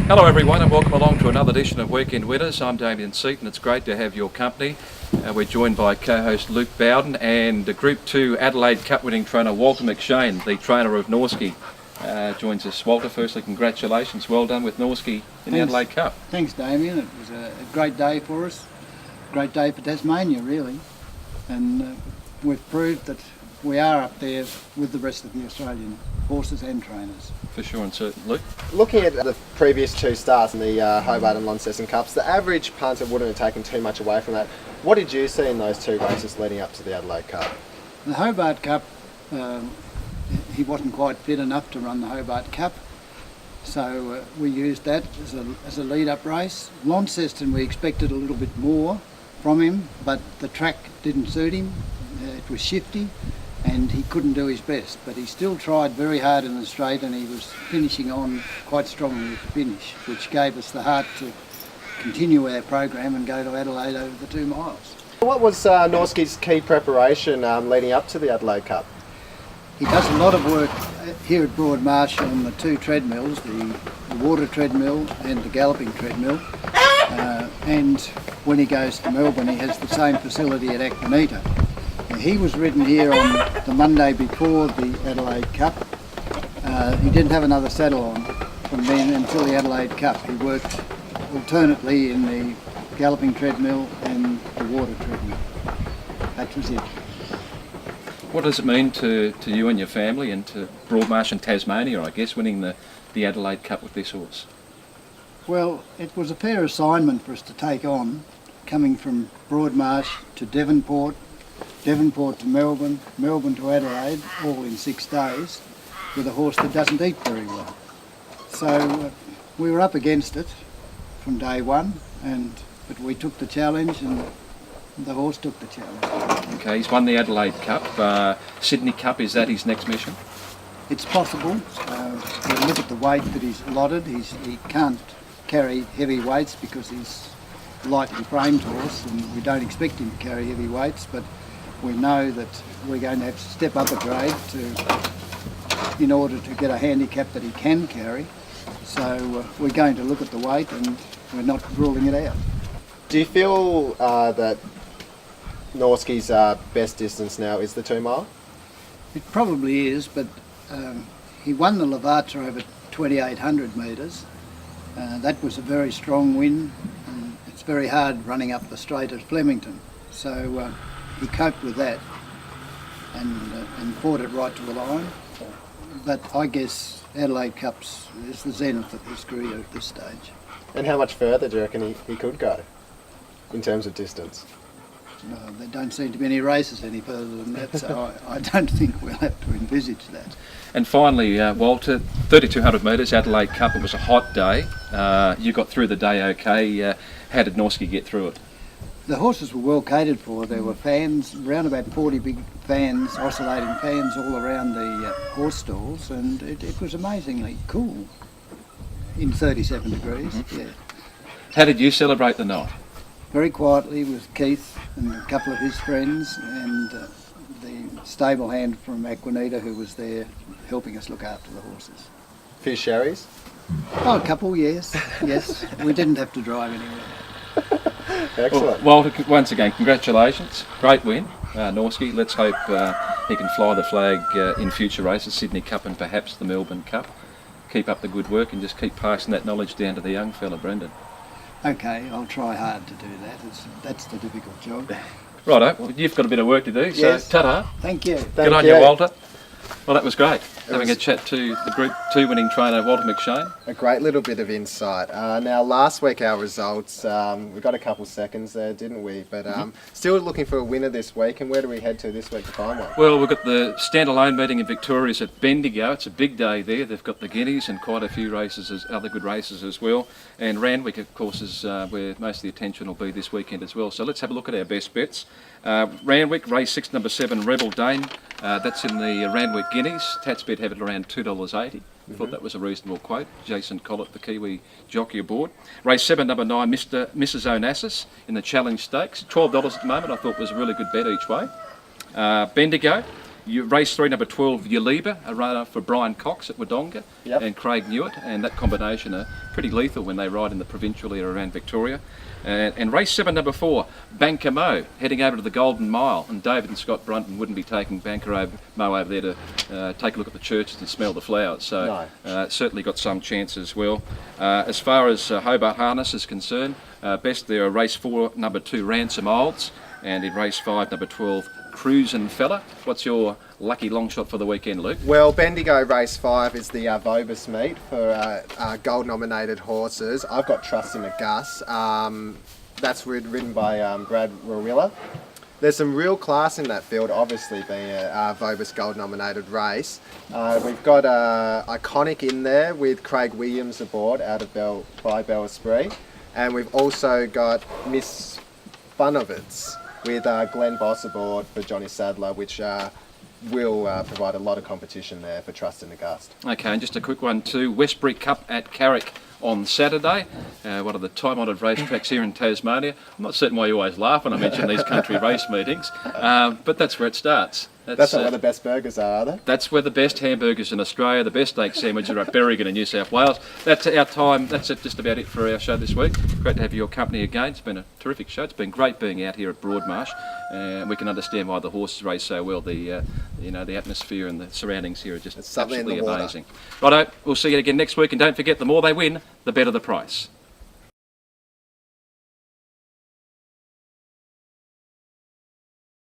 Hello everyone and welcome along to another edition of Weekend Winners. I'm Damien and it's great to have your company. We're joined by co-host Luke Bowden and Group 2 Adelaide Cup winning trainer Walter McShane, the trainer of Norski. Joins us. Walter, firstly congratulations, well done with Norski in the Adelaide Cup. Thanks Damien, it was a great day for us, great day for Tasmania really, and we've proved that we are up there with the rest of the Australian horses and trainers. For sure and certain. Luke? Looking at the previous two starts in the Hobart and Launceston Cups, the average punter wouldn't have taken too much away from that. What did you see in those two races leading up to the Adelaide Cup? The Hobart Cup, he wasn't quite fit enough to run the Hobart Cup, so we used that as a lead-up race. Launceston we expected a little bit more from him, but the track didn't suit him. It was shifty and he couldn't do his best, but he still tried very hard in the straight and he was finishing on quite strongly at the finish, which gave us the heart to continue our program and go to Adelaide over the 2 miles. What was Norski's key preparation leading up to the Adelaide Cup? He does a lot of work here at Broadmarsh on the 2 treadmills, the water treadmill and the galloping treadmill, and when he goes to Melbourne he has the same facility at Aquinnita. He was ridden here on the Monday before the Adelaide Cup. He didn't have another saddle on from then until the Adelaide Cup. He worked alternately in the galloping treadmill and the water treadmill. That was it. What does it mean to you and your family and to Broadmarsh and Tasmania, I guess, winning the Adelaide Cup with this horse? Well, it was a fair assignment for us to take on, coming from Broadmarsh to Devonport to Melbourne, Melbourne to Adelaide, all in 6 days, with a horse that doesn't eat very well. So we were up against it from day one, but we took the challenge and the horse took the challenge. Okay, he's won the Adelaide Cup. Sydney Cup, is that his next mission? It's possible. We look at the weight that he's allotted. He can't carry heavy weights because he's a lightly framed horse and we don't expect him to carry heavy weights, but we know that we're going to have to step up a grade in order to get a handicap that he can carry. So we're going to look at the weight and we're not ruling it out. Do you feel that Norski's best distance now is the 2 mile? It probably is, but he won the Lavazza over 2,800 metres. That was a very strong win. And it's very hard running up the straight at Flemington. So he coped with that and fought it right to the line. But I guess Adelaide Cups is the zenith of his career at this stage. And how much further do you reckon he could go in terms of distance? There don't seem to be any races any further than that, so I don't think we'll have to envisage that. And finally, Walter, 3,200 metres, Adelaide Cup, it was a hot day. You got through the day okay. How did Norski get through it? The horses were well catered for. There were fans, around about 40 big fans, oscillating fans all around the horse stalls, and it was amazingly cool in 37 degrees. Mm-hmm. Yeah. How did you celebrate the night? Very quietly with Keith and a couple of his friends and the stable hand from Aquinnita who was there helping us look after the horses. Few sherries? Oh, a couple, yes. Yes, we didn't have to drive anywhere. Excellent. Well, once again, congratulations. Great win, Norski. Let's hope he can fly the flag in future races, Sydney Cup and perhaps the Melbourne Cup. Keep up the good work and just keep passing that knowledge down to the young fella, Brendan. Okay, I'll try hard to do that. That's the difficult job. Righto, well, you've got a bit of work to do, so yes. Ta-ta. Thank you. Good on you, Walter. Well, that was great. Having a chat to the Group 2 winning trainer, Walter McShane. A great little bit of insight. Now, last week our results, we got a couple seconds there, didn't we? But still looking for a winner this week, and where do we head to this week to find one? Well, we've got the standalone meeting in Victoria's at Bendigo. It's a big day there. They've got the Guineas and quite a few races, other good races as well. And Randwick, of course, is where most of the attention will be this weekend as well. So let's have a look at our best bets. Randwick, race 6, number 7, Rebel Dane. That's in the Randwick Guineas. Tatsbet have it around $2.80. Thought that was a reasonable quote. Jason Collett, the Kiwi jockey aboard. Race 7, number 9, Mrs. Onassis in the Challenge Stakes. $12 at the moment. I thought was a really good bet each way. Bendigo race 3, number 12, Yaliba, a runner for Brian Cox at Wodonga, Yep. and Craig Newitt, and that combination are pretty lethal when they ride in the provincial area around Victoria. And race 7, number 4, Banker Mo, heading over to the Golden Mile, and David and Scott Brunton wouldn't be taking Banker Mo over there to take a look at the churches and smell the flowers, so certainly got some chance as well. As far as Hobart Harness is concerned, best there are race 4, number 2, Ransom Olds, and in race 5, number 12, Cruisin' Fella. What's your lucky long shot for the weekend, Luke? Well, Bendigo race 5 is the Vobis meet for gold nominated horses. I've got Trust in a Gus. That's ridden by Brad Rowilla. There's some real class in that field, obviously being a Vobis gold nominated race. We've got Iconic in there with Craig Williams aboard out of Bell Esprit. And we've also got Miss Funovitz with Glenn Boss aboard for Johnny Sadler, which will provide a lot of competition there for Trust in the Gust. Okay, and just a quick one too, Westbury Cup at Carrick on Saturday, one of the time-honoured racetracks here in Tasmania. I'm not certain why you always laugh when I mention these country race meetings, but that's where it starts. That's not where the best burgers are they? That's where the best hamburgers in Australia, the best steak sandwiches are at Berrigan in New South Wales. That's our time. That's just about it for our show this week. Great to have your company again. It's been a terrific show. It's been great being out here at Broadmarsh. We can understand why the horses race so well. The atmosphere and the surroundings here are just absolutely amazing. Righto, we'll see you again next week, and don't forget, the more they win, the better the price.